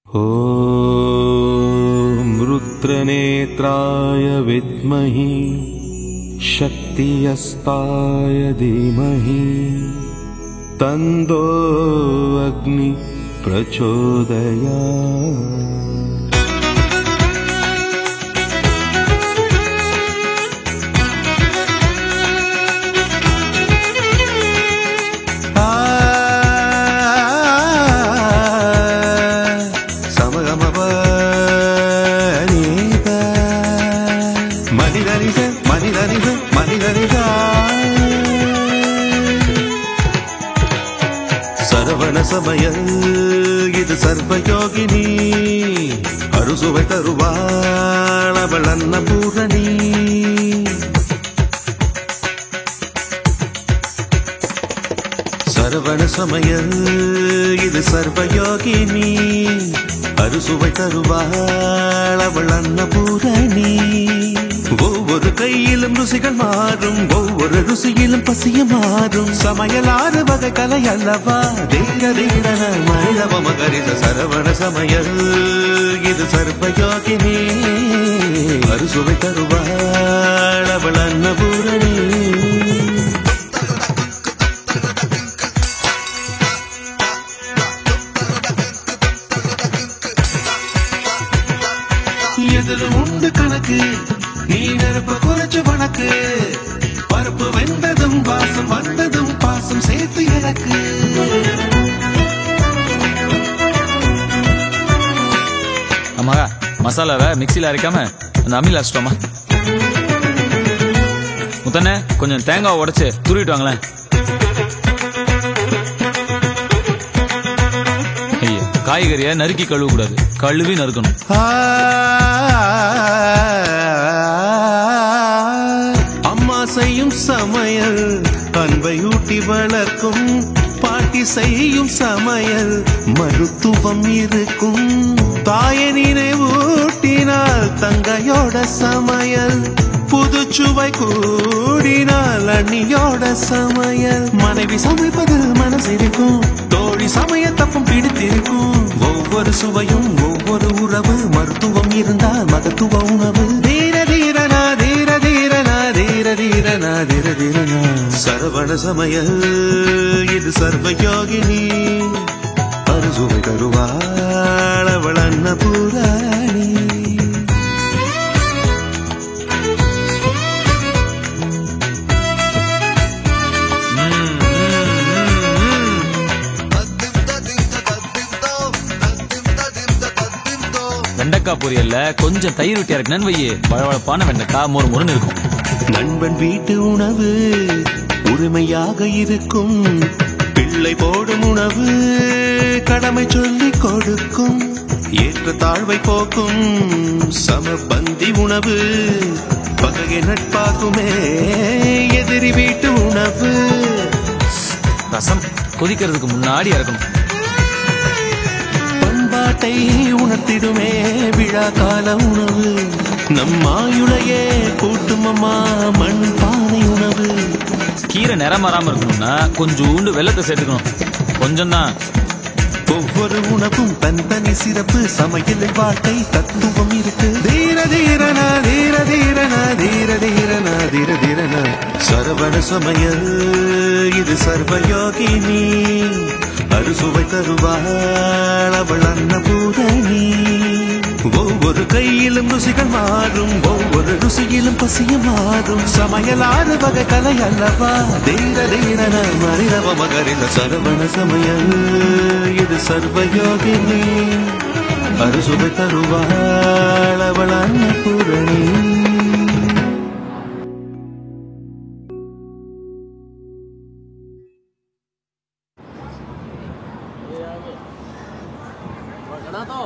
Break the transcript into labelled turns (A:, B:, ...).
A: ॐ रुद्रनेत्राय विद्महि शक्तियस्ताय धीमहि तन्नो अग्नि प्रचोदयात्। சரவண சமயம் இது சர்வயோகினி அறுசுவை தருவாள் அவள் அன்னபூரணி. சரவண சமயம் இது சர்வயோகினி அறுசுவை தருவாள் அவள் அன்னபூரணி. ஒவ்வொரு கையிலும் ருசிகள் மாறும், ஒவ்வொரு ருசியிலும் பசிய மாறும். சமையலாறு வகை கலை அல்லவா தீர தீரன மனிதவ மகரித சரவண சமையல் இது சர்வயோகினி அறுசுவை தருவாள் அவள் அன்னபூரணி. எதில் உண்டு கணக்கு நீ நெருப்பு குறைச்சு வணக்கு. பருப்பு வெந்ததும் வாசம் வந்ததும் பாசம் சேர்த்து எனக்கு.
B: ஆமா மசாலாவை மிக்சியில் அரைக்காம அந்த அம்மியில் அரைச்சிட்டோமா. முத்தண்ணே கொஞ்சம் தேங்காய் உடைச்சு துருவிட்டு வாங்களேன். காய்கறியை நறுக்கி கழுவ கூடாது, கழுவி நறுக்கணும்.
A: அம்மா செய்யும் சமையல் அன்பை ஊட்டி வளர்க்கும். பாட்டி செய்யும் சமையல் மருத்துவம் இருக்கும். தாயை நினைவூட்டினால் தங்கையோட சமையல் புதுச்சுவை கூடினால் அண்ணியோட சமையல். மனைவி சமைப்பதில் மனசிருக்கும், தோழி சமைய தப்பும் பிடித்திருக்கும். ஒவ்வொரு சுவையும் ஒவ்வொரு உறவு, மருத்துவம் இருந்தால் மகத்துவ உணவு. தீர தீரனா தீர தீரனா தீர தீரனா தீர தீரனா சரவண சமையல் இது சர்வயோகினி அறுசுவை தருவாள் அவள் அன்னபூரணி.
B: வெண்டைக்காய் பொரியல்ல கொஞ்சம் தயிர் விட்டு இறக்குனு வையே, வளவளப்பான வெண்டைக்காய் மொறு மொறுன்னு இருக்கும்.
A: நண்பன் வீட்டு உணவு உரிமையாக இருக்கும். பிள்ளை போடும் உணவு கடமை சொல்லி கொடுக்கும். ஏற்ற தாழ்வை போக்கும் சமபந்தி உணவு பகையை நட்பாக்குமே எதிரி வீட்டு உணவு.
B: ரசம் கொதிக்கிறதுக்கு முன்னாடி இறக்கணும்.
A: பண்பாட்டை உணர்த்திடுமே விழா கால உணவு. நம் ஆயுளையே கூட்டுமம்மா மண் பானை உணவு.
B: கீரை நிறம் மாறாம இருக்கணும்னா கொஞ்சோண்டு வெள்ளத்தை சேர்த்துக்கணும், கொஞ்சம் தான்.
A: ஒவ்வொரு உணவும் தனித்தனி சிறப்பு, சமையலில் வாழ்க்கை தத்துவம் இருக்கு. தீர தீரனா தீர தீரனா தீர தீரனா தீர தீரனா சரவண சமையல் இது சர்வயோகினி அறுசுவை தருவாள் அவள் அன்னபூரணி. ஒவ்வொரு கையிலும் ருசிகள் மாறும், ஒவ்வொரு ருசியிலும் பசிய மாறும். சமையலாறு வகை கலை அல்லவா தீர தீரன மனிதவ மகரித சரவண சமையல் இது சர்வயோகினி அறுசுவை தருவாள் அவள் அன்னபூரணி.
C: तो